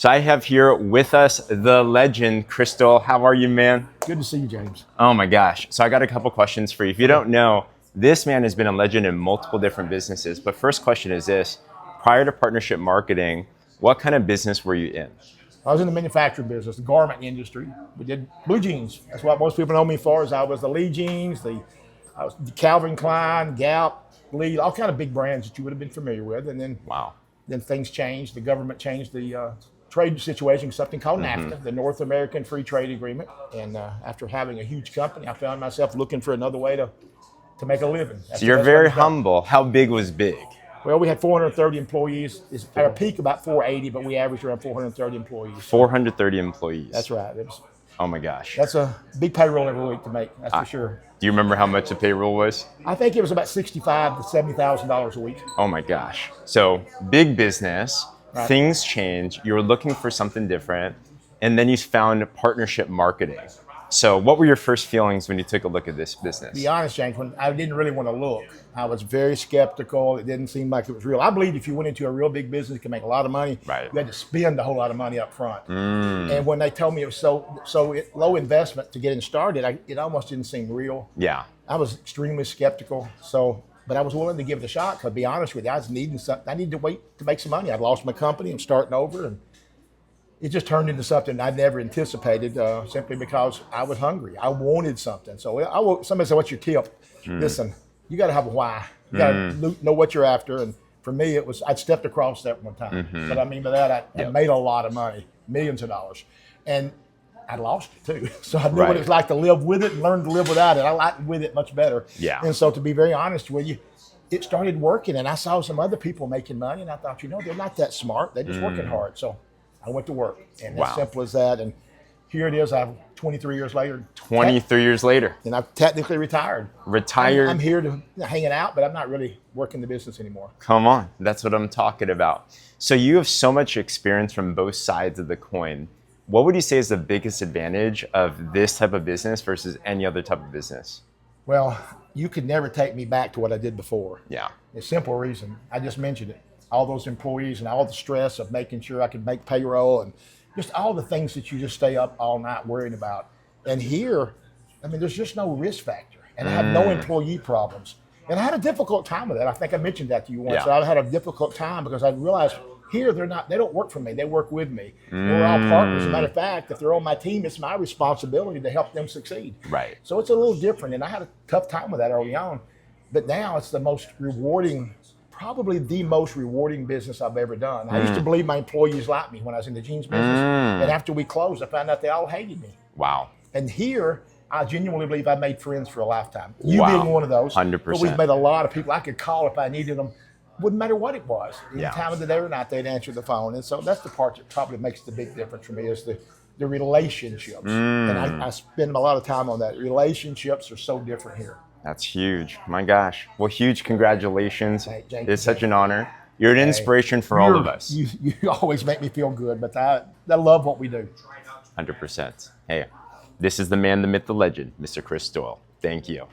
So I have here with us the legend, Chris Doyle. How are you, man? Good to see you, James. Oh my gosh. So I got a couple questions for you. If you don't know, this man has been a legend in multiple different businesses. But first question is this: prior to partnership marketing, what kind of business were you in? I was in the manufacturing business, the garment industry. We did blue jeans. That's what most people know me for. Is I was the Lee jeans, I was the Calvin Klein, Gap, Lee, all kind of big brands that you would have been familiar with. And then, Wow. then things changed. The government changed the trade situation, something called NAFTA, the North American Free Trade Agreement. And after having a huge company, I found myself looking for another way to make a living. So you're very humble. How big was big? Well, we had 430 employees. It's at our peak about 480, but we averaged around 430 employees. 430 employees. That's right. Oh my gosh. That's a big payroll every week to make. That's for sure. Do you remember how much the payroll was? I think it was about $65,000 to $70,000 a week. Oh my gosh. So big business, Right. Things change. You were looking for something different, and then you found partnership marketing. So what were your first feelings when you took a look at this business? To be honest, James, when I didn't really want to look. I was very skeptical. It didn't seem like it was real. I believe if you went into a real big business, you can make a lot of money. Right. You had to spend a whole lot of money up front. And when they told me it was so low investment to getting started, it almost didn't seem real. Yeah. I was extremely skeptical. But I was willing to give it a shot. Because to be honest with you, I needed to wait to make some money. I'd lost my company. I'm starting over, and it just turned into something I'd never anticipated. Simply because I was hungry. I wanted something. So somebody said, "What's your tip?" Listen, you got to have a why. You got to know what you're after. And for me, it was I'd stepped across that one time. But I mean by that, I made a lot of money, millions of dollars, and I lost it too. So I knew what it was like to live with it and learn to live without it. I liked with it much better. Yeah. And so to be very honest with you, it started working, and I saw some other people making money, and I thought, they're not that smart. They're just working hard. So I went to work, and as simple as that. And here it is. I'm 23 years later. 23 years later. And I've technically retired. I'm here to hang it out, but I'm not really working the business anymore. Come on. That's what I'm talking about. So you have so much experience from both sides of the coin. What would you say is the biggest advantage of this type of business versus any other type of business? Well, you could never take me back to what I did before. Yeah. A simple reason. I just mentioned it. All those employees and all the stress of making sure I could make payroll and just all the things that you just stay up all night worrying about. And here, there's just no risk factor. And I have no employee problems. And I had a difficult time with that. I think I mentioned that to you once. Yeah. I had a difficult time because I realized here they don't work for me. They work with me. We're all partners. As a matter of fact, if they're on my team, it's my responsibility to help them succeed. Right. So it's a little different. And I had a tough time with that early on. But now it's the most rewarding, probably the most rewarding business I've ever done. I used to believe my employees liked me when I was in the jeans business. And after we closed, I found out they all hated me. Wow. And here, I genuinely believe I made friends for a lifetime. You being one of those. 100%. But we've made a lot of people I could call if I needed them. Wouldn't matter what it was. Any time of the day or night, they'd answer the phone. And so that's the part that probably makes the big difference for me is the relationships. And I spend a lot of time on that. Relationships are so different here. That's huge. My gosh. Well, huge congratulations. It's such an honor. You're an inspiration for all of us. You always make me feel good, but I love what we do. 100%. Hey, this is the man, the myth, the legend, Mr. Chris Doyle. Thank you.